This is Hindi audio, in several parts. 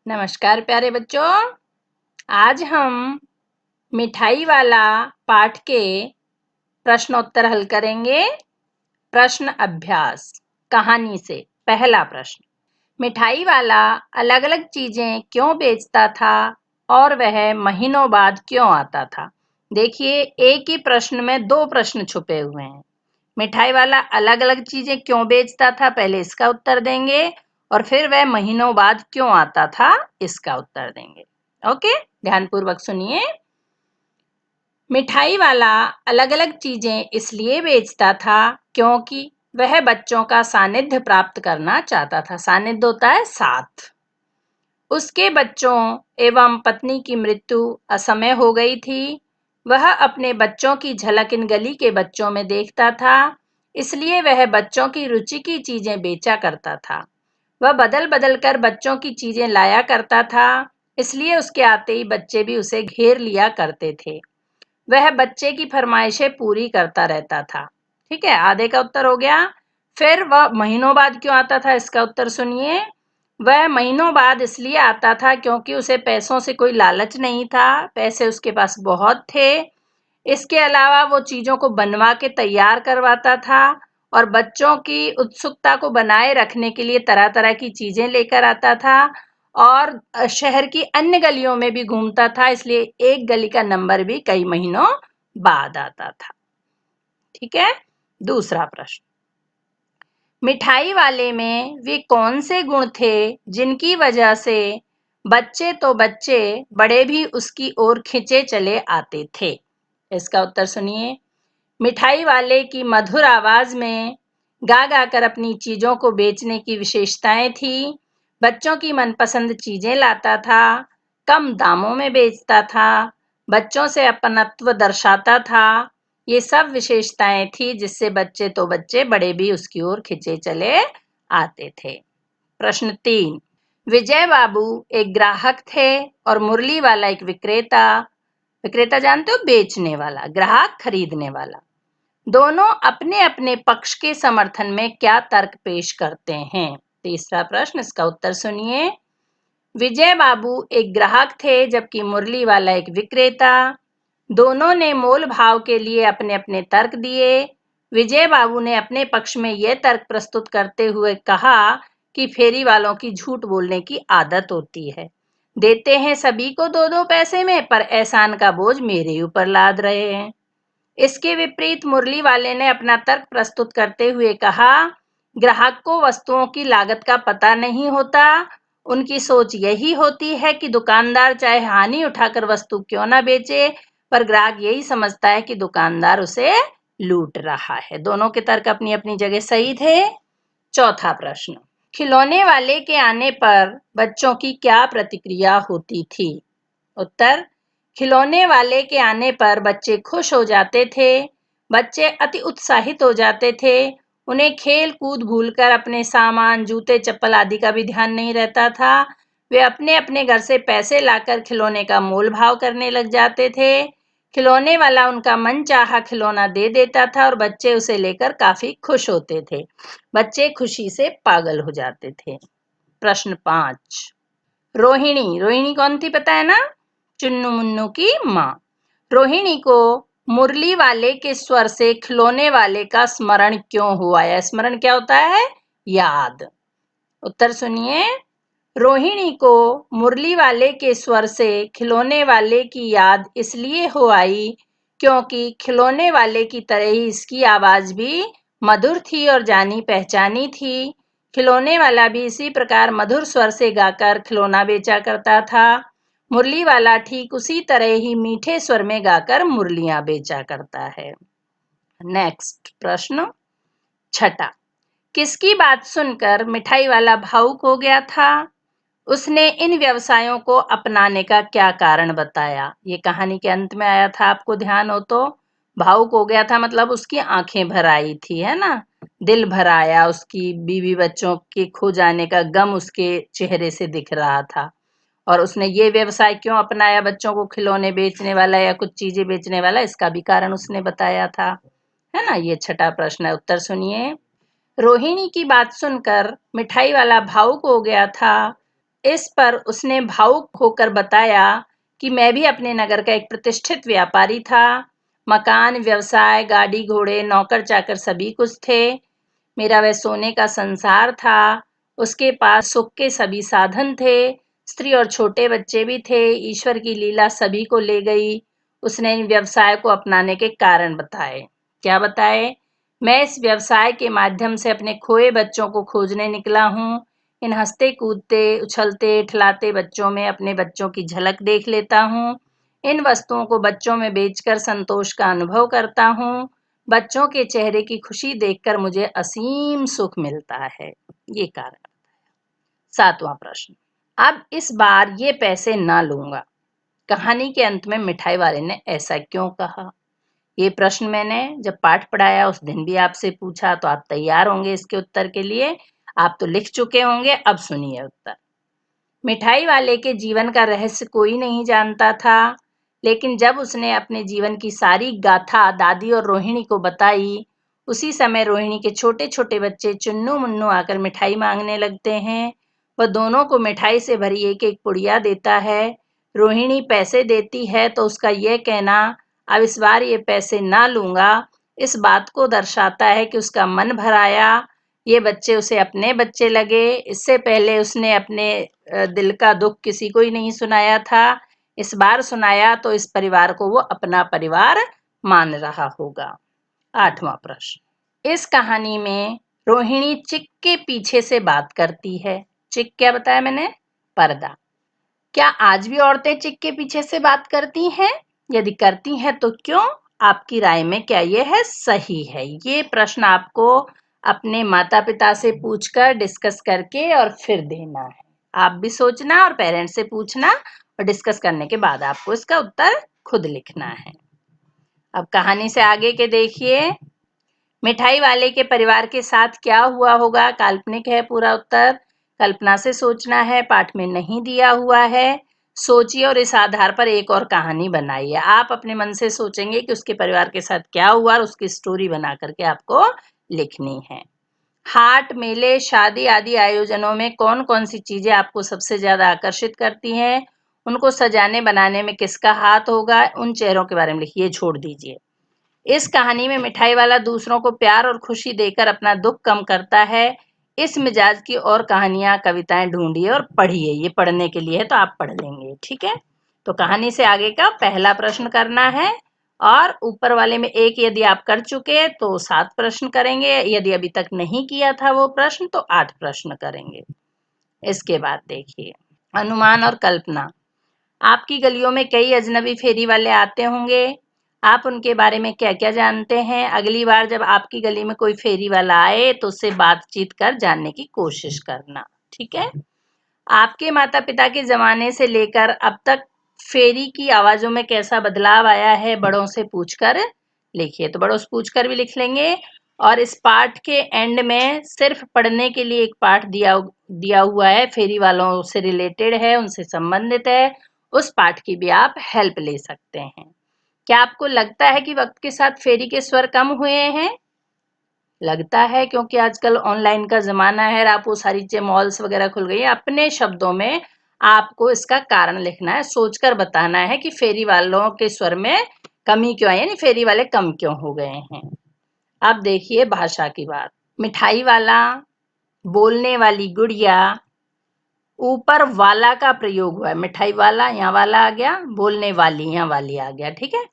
नमस्कार प्यारे बच्चों। आज हम मिठाई वाला पाठ के प्रश्नोत्तर हल करेंगे। प्रश्न अभ्यास कहानी से। पहला प्रश्न, मिठाई वाला अलग अलग चीजें क्यों बेचता था और वह महीनों बाद क्यों आता था। देखिए, एक ही प्रश्न में दो प्रश्न छुपे हुए हैं। मिठाई वाला अलग अलग चीजें क्यों बेचता था, पहले इसका उत्तर देंगे, और फिर वह महीनों बाद क्यों आता था, इसका उत्तर देंगे। ओके, ध्यानपूर्वक सुनिए। मिठाई वाला अलग अलग चीजें इसलिए बेचता था क्योंकि वह बच्चों का सानिध्य प्राप्त करना चाहता था। सानिध्य होता है साथ। उसके बच्चों एवं पत्नी की मृत्यु असमय हो गई थी। वह अपने बच्चों की झलक इन गली के बच्चों में देखता था, इसलिए वह बच्चों की रुचि की चीजें बेचा करता था। वह बदल बदल कर बच्चों की चीजें लाया करता था, इसलिए उसके आते ही बच्चे भी उसे घेर लिया करते थे। वह बच्चे की फरमाइशें पूरी करता रहता था। ठीक है, आधे का उत्तर हो गया। फिर वह महीनों बाद क्यों आता था, इसका उत्तर सुनिए। वह महीनों बाद इसलिए आता था क्योंकि उसे पैसों से कोई लालच नहीं था, पैसे उसके पास बहुत थे। इसके अलावा वो चीजों को बनवा के तैयार करवाता था और बच्चों की उत्सुकता को बनाए रखने के लिए तरह तरह की चीजें लेकर आता था और शहर की अन्य गलियों में भी घूमता था, इसलिए एक गली का नंबर भी कई महीनों बाद आता था। ठीक है, दूसरा प्रश्न, मिठाई वाले में वे कौन से गुण थे जिनकी वजह से बच्चे तो बच्चे बड़े भी उसकी ओर खिंचे चले आते थे। इसका उत्तर सुनिए। मिठाई वाले की मधुर आवाज में गा गा कर अपनी चीजों को बेचने की विशेषताएं थी। बच्चों की मनपसंद चीजें लाता था, कम दामों में बेचता था, बच्चों से अपनत्व दर्शाता था। ये सब विशेषताएं थी जिससे बच्चे तो बच्चे बड़े भी उसकी ओर खिंचे चले आते थे। प्रश्न 3, विजय बाबू एक ग्राहक थे और मुरली वाला एक विक्रेता। विक्रेता जानते हो, बेचने वाला, ग्राहक खरीदने वाला। दोनों अपने अपने पक्ष के समर्थन में क्या तर्क पेश करते हैं। तीसरा प्रश्न, इसका उत्तर सुनिए। विजय बाबू एक ग्राहक थे जबकि मुरली वाला एक विक्रेता। दोनों ने मोल भाव के लिए अपने अपने तर्क दिए। विजय बाबू ने अपने पक्ष में यह तर्क प्रस्तुत करते हुए कहा कि फेरी वालों की झूठ बोलने की आदत होती है, देते हैं सभी को दो दो पैसे में, पर एहसान का बोझ मेरे ऊपर लाद रहे हैं। इसके विपरीत मुरली वाले ने अपना तर्क प्रस्तुत करते हुए कहा, ग्राहक को वस्तुओं की लागत का पता नहीं होता। उनकी सोच यही होती है कि दुकानदार चाहे हानि उठाकर वस्तु क्यों ना बेचे, पर ग्राहक यही समझता है कि दुकानदार उसे लूट रहा है। दोनों के तर्क अपनी अपनी जगह सही थे। चौथा प्रश्न, खिलौने वाले के आने पर बच्चों की क्या प्रतिक्रिया होती थी। उत्तर, खिलौने वाले के आने पर बच्चे खुश हो जाते थे। बच्चे अति उत्साहित हो जाते थे। उन्हें खेल कूद भूलकर अपने सामान, जूते चप्पल आदि का भी ध्यान नहीं रहता था। वे अपने अपने घर से पैसे लाकर खिलौने का मोल भाव करने लग जाते थे। खिलौने वाला उनका मनचाहा खिलौना दे देता था और बच्चे उसे लेकर काफी खुश होते थे। बच्चे खुशी से पागल हो जाते थे। प्रश्न 5, रोहिणी। रोहिणी कौन थी, पता है ना? चुन्नू मुन्नू की माँ। रोहिणी को मुरली वाले के स्वर से खिलौने वाले का स्मरण क्यों हुआ? या स्मरण क्या होता है? याद। उत्तर सुनिए। रोहिणी को मुरली वाले के स्वर से खिलौने वाले की याद इसलिए हो आई क्योंकि खिलौने वाले की तरह ही इसकी आवाज भी मधुर थी और जानी पहचानी थी। खिलौने वाला भी इसी प्रकार मधुर स्वर से गाकर खिलौना बेचा करता था। मुरली वाला ठीक उसी तरह ही मीठे स्वर में गाकर मुरलियां बेचा करता है। नेक्स्ट प्रश्न, छठा, किसकी बात सुनकर मिठाई वाला भावुक हो गया था? उसने इन व्यवसायों को अपनाने का क्या कारण बताया? ये कहानी के अंत में आया था, आपको ध्यान हो तो। भावुक हो गया था मतलब उसकी आंखें भर आई थी, है ना? दिल भर आया, उसकी बीवी बच्चों के खो जाने का गम उसके चेहरे से दिख रहा था। और उसने ये व्यवसाय क्यों अपनाया, बच्चों को खिलौने बेचने वाला या कुछ चीजें बेचने वाला, इसका भी कारण उसने बताया था, है ना? ये छठा प्रश्न है। उत्तर सुनिए। रोहिणी की बात सुनकर मिठाई वाला भावुक हो गया था इस पर उसने भावुक होकर बताया कि मैं भी अपने नगर का एक प्रतिष्ठित व्यापारी था। मकान, व्यवसाय, गाड़ी घोड़े, नौकर चाकर सभी कुछ थे। मेरा वह सोने का संसार था। उसके पास सुख के सभी साधन थे। स्त्री और छोटे बच्चे भी थे। ईश्वर की लीला सभी को ले गई। उसने इन व्यवसाय को अपनाने के कारण बताए। क्या बताए? मैं इस व्यवसाय के माध्यम से अपने खोए बच्चों को खोजने निकला हूँ। इन हंसते कूदते उछलते ठिलाते बच्चों में अपने बच्चों की झलक देख लेता हूँ। इन वस्तुओं को बच्चों में बेचकर संतोष का अनुभव करता हूँ। बच्चों के चेहरे की खुशी देखकर मुझे असीम सुख मिलता है। ये कारण। 7वां प्रश्न। अब इस बार ये पैसे ना लूंगा। कहानी के अंत में मिठाई वाले ने ऐसा क्यों कहा? ये प्रश्न मैंने जब पाठ पढ़ाया उस दिन भी आपसे पूछा, तो आप तैयार होंगे इसके उत्तर के लिए। आप तो लिख चुके होंगे। अब सुनिए उत्तर। मिठाई वाले के जीवन का रहस्य कोई नहीं जानता था, लेकिन जब उसने अपने जीवन की सारी गाथा दादी और रोहिणी को बताई, उसी समय रोहिणी के छोटे छोटे बच्चे चुन्नू मुन्नू आकर मिठाई मांगने लगते हैं। वह दोनों को मिठाई से भरी एक एक पुड़िया देता है। रोहिणी पैसे देती है तो उसका यह कहना, अब इस बार ये पैसे ना लूंगा, इस बात को दर्शाता है कि उसका मन भर आया। ये बच्चे उसे अपने बच्चे लगे। इससे पहले उसने अपने दिल का दुख किसी को ही नहीं सुनाया था। इस बार सुनाया तो इस परिवार को वो अपना परिवार मान रहा होगा। 8वां प्रश्न। इस कहानी में रोहिणी चिक के पीछे से बात करती है। चिक क्या बताया मैंने? पर्दा। क्या आज भी औरतें चिक के पीछे से बात करती हैं? यदि करती हैं तो क्यों? आपकी राय में क्या यह है सही है? ये प्रश्न आपको अपने माता पिता से पूछकर डिस्कस करके और फिर देना है। आप भी सोचना और पेरेंट्स से पूछना और डिस्कस करने के बाद आपको इसका उत्तर खुद लिखना है। अब कहानी से आगे के देखिए। मिठाई वाले के परिवार के साथ क्या हुआ होगा? काल्पनिक है पूरा उत्तर। कल्पना से सोचना है, पाठ में नहीं दिया हुआ है। सोचिए और इस आधार पर एक और कहानी बनाइए। आप अपने मन से सोचेंगे कि उसके परिवार के साथ क्या हुआ और उसकी स्टोरी बना करके आपको लिखनी है। हाट, मेले, शादी आदि आयोजनों में कौन कौन सी चीजें आपको सबसे ज्यादा आकर्षित करती हैं? उनको सजाने बनाने में किसका हाथ होगा? उन चेहरों के बारे में लिखिए, छोड़ दीजिए। इस कहानी में मिठाई वाला दूसरों को प्यार और खुशी देकर अपना दुख कम करता है। इस मिजाज की और कहानियां कविताएं ढूंढिए और पढ़िए। ये पढ़ने के लिए है तो आप पढ़ लेंगे। ठीक है, तो कहानी से आगे का पहला प्रश्न करना है और ऊपर वाले में एक यदि आप कर चुके तो 7 प्रश्न करेंगे। यदि अभी तक नहीं किया था वो प्रश्न तो 8 प्रश्न करेंगे। इसके बाद देखिए अनुमान और कल्पना। आपकी गलियों में कई अजनबी फेरी वाले आते होंगे। आप उनके बारे में क्या क्या जानते हैं? अगली बार जब आपकी गली में कोई फेरी वाला आए तो उससे बातचीत कर जानने की कोशिश करना। ठीक है। आपके माता पिता के जमाने से लेकर अब तक फेरी की आवाजों में कैसा बदलाव आया है? बड़ों से पूछकर लिखिए। तो बड़ों से पूछकर भी लिख लेंगे। और इस पाठ के एंड में सिर्फ पढ़ने के लिए एक पाठ दिया हुआ है, फेरी वालों से रिलेटेड है, उनसे संबंधित है। उस पाठ की भी आप हेल्प ले सकते हैं। क्या आपको लगता है कि वक्त के साथ फेरी के स्वर कम हुए हैं? लगता है, क्योंकि आजकल ऑनलाइन का जमाना है। आप वो सारी चीजें मॉल्स वगैरह खुल गई है। अपने शब्दों में आपको इसका कारण लिखना है, सोचकर बताना है कि फेरी वालों के स्वर में कमी क्यों आई, यानी फेरी वाले कम क्यों हो गए हैं। अब देखिए भाषा की बात। मिठाई वाला, बोलने वाली गुड़िया, ऊपर वाला का प्रयोग हुआ है। मिठाई वाला यहाँ वाला आ गया, बोलने वाली यहाँ वाली आ गया। ठीक है।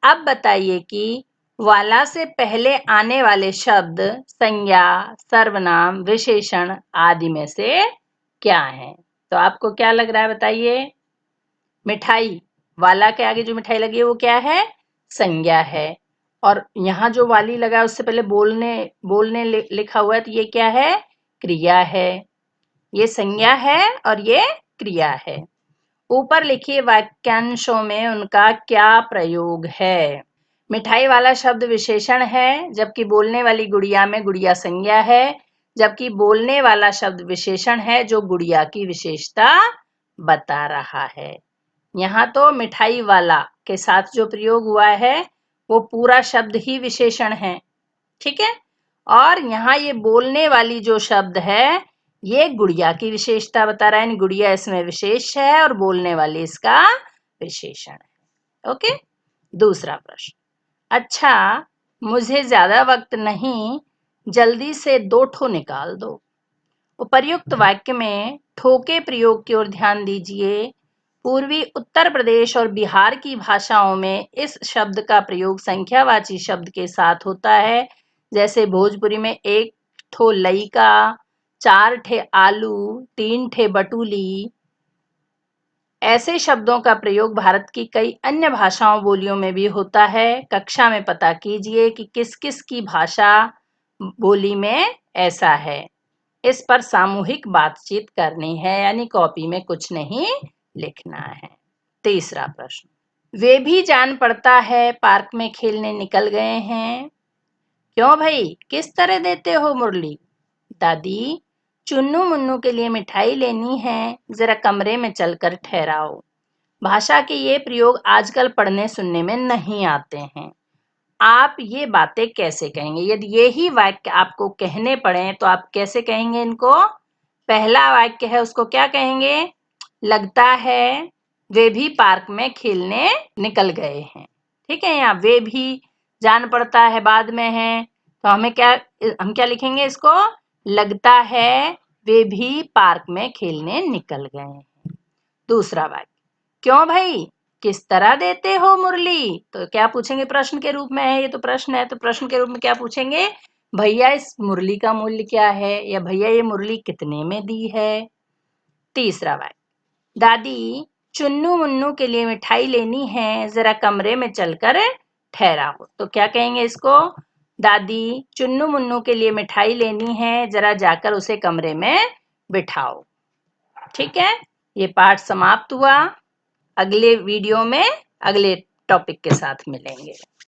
अब बताइए कि वाला से पहले आने वाले शब्द संज्ञा, सर्वनाम, विशेषण आदि में से क्या है? तो आपको क्या लग रहा है बताइए? मिठाई वाला के आगे जो मिठाई लगी है वो क्या है? संज्ञा है। और यहाँ जो वाली लगा है उससे पहले बोलने बोलने लिखा हुआ है तो ये क्या है? क्रिया है। ये संज्ञा है और ये क्रिया है। ऊपर लिखिए वाक्यांशों में उनका क्या प्रयोग है। मिठाई वाला शब्द विशेषण है, जबकि बोलने वाली गुड़िया में गुड़िया संज्ञा है, जबकि बोलने वाला शब्द विशेषण है जो गुड़िया की विशेषता बता रहा है। यहाँ तो मिठाई वाला के साथ जो प्रयोग हुआ है वो पूरा शब्द ही विशेषण है। ठीक है। और यहाँ ये बोलने वाली जो शब्द है ये गुड़िया की विशेषता बता रहा है, यानी गुड़िया इसमें विशेष है और बोलने वाली इसका विशेषण है। ओके, दूसरा प्रश्न, अच्छा मुझे ज्यादा वक्त नहीं, जल्दी से 2 ठो निकाल दो। उपर्युक्त वाक्य में ठो के प्रयोग की ओर ध्यान दीजिए। पूर्वी उत्तर प्रदेश और बिहार की भाषाओं में इस शब्द का प्रयोग संख्यावाची शब्द के साथ होता है, जैसे भोजपुरी में 1 ठो लइका, 4 ठे आलू, 3 ठे बटुली। ऐसे शब्दों का प्रयोग भारत की कई अन्य भाषाओं बोलियों में भी होता है। कक्षा में पता कीजिए कि किस किस की भाषा बोली में ऐसा है। इस पर सामूहिक बातचीत करनी है, यानी कॉपी में कुछ नहीं लिखना है। तीसरा प्रश्न, वे भी जान पड़ता है पार्क में खेलने निकल गए हैं। क्यों भाई, किस तरह देते हो मुरली? दादी, चुन्नू मुन्नू के लिए मिठाई लेनी है, जरा कमरे में चलकर ठहराओ। भाषा के ये प्रयोग आजकल पढ़ने सुनने में नहीं आते हैं। आप ये बातें कैसे कहेंगे? यदि यही वाक्य आपको कहने पड़े तो आप कैसे कहेंगे इनको? पहला वाक्य है उसको क्या कहेंगे? लगता है वे भी पार्क में खेलने निकल गए हैं। ठीक है, यहाँ वे भी जान पड़ता है बाद में है, तो हम क्या लिखेंगे इसको? लगता है वे भी पार्क में खेलने निकल गए हैं। दूसरा वाक्य, क्यों भाई, किस तरह देते हो मुरली? तो क्या पूछेंगे? प्रश्न के रूप में है, ये तो प्रश्न है, तो प्रश्न के रूप में क्या पूछेंगे? भैया इस मुरली का मूल्य क्या है, या भैया ये मुरली कितने में दी है। तीसरा वाक्य, दादी चुन्नू मुन्नू के लिए मिठाई लेनी है, जरा कमरे में चलकर ठहराओ। तो क्या कहेंगे इसको? दादी चुन्नू मुन्नू के लिए मिठाई लेनी है, जरा जाकर उसे कमरे में बिठाओ। ठीक है, ये पाठ समाप्त हुआ। अगले वीडियो में अगले टॉपिक के साथ मिलेंगे।